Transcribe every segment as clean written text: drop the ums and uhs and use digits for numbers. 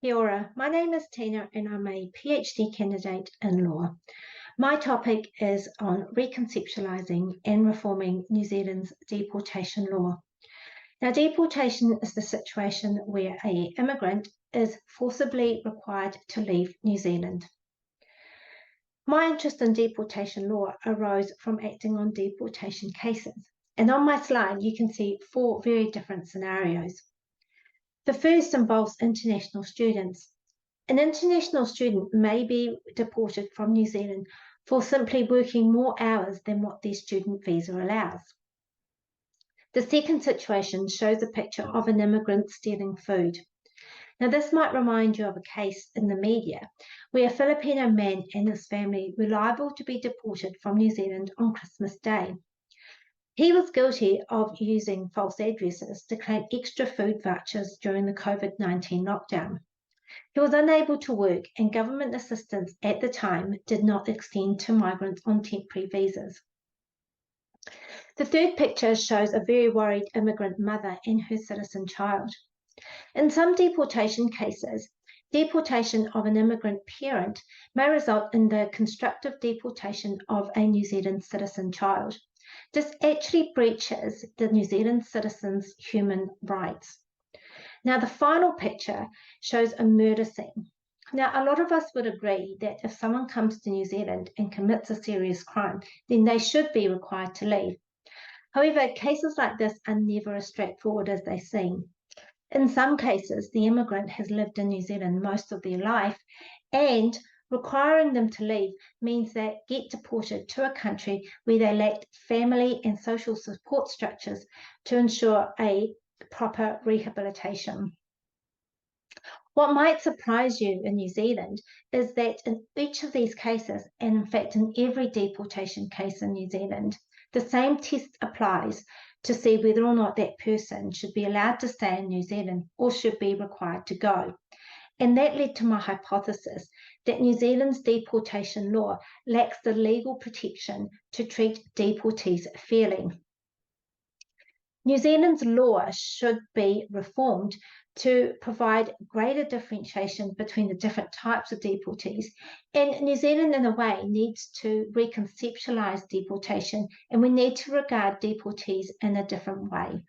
Kia ora. My name is Tina and I'm a PhD candidate in law. My topic is on reconceptualizing and reforming New Zealand's deportation law. Now, deportation is the situation where an immigrant is forcibly required to leave New Zealand. My interest in deportation law arose from acting on deportation cases. And on my slide, you can see four very different scenarios. The first involves international students. An international student may be deported from New Zealand for simply working more hours than what their student visa allows. The second situation shows a picture of an immigrant stealing food. Now, this might remind you of a case in the media where a Filipino man and his family were liable to be deported from New Zealand on Christmas Day. He was guilty of using false addresses to claim extra food vouchers during the COVID-19 lockdown. He was unable to work, and government assistance at the time did not extend to migrants on temporary visas. The third picture shows a very worried immigrant mother and her citizen child. In some deportation cases, deportation of an immigrant parent may result in the constructive deportation of a New Zealand citizen child. This actually breaches the New Zealand citizens' human rights. Now, the final picture shows a murder scene. Now, a lot of us would agree that if someone comes to New Zealand and commits a serious crime, then they should be required to leave. However, cases like this are never as straightforward as they seem. In some cases, the immigrant has lived in New Zealand most of their life, and requiring them to leave means they get deported to a country where they lack family and social support structures to ensure a proper rehabilitation. What might surprise you in New Zealand is that in each of these cases, and in fact in every deportation case in New Zealand, the same test applies to see whether or not that person should be allowed to stay in New Zealand or should be required to go. And that led to my hypothesis that New Zealand's deportation law lacks the legal protection to treat deportees fairly. New Zealand's law should be reformed to provide greater differentiation between the different types of deportees. And New Zealand, in a way, needs to reconceptualize deportation, and we need to regard deportees in a different way.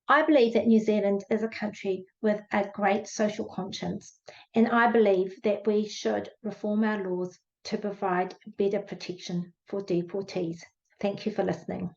I believe that New Zealand is a country with a great social conscience, and I believe that we should reform our laws to provide better protection for deportees. Thank you for listening.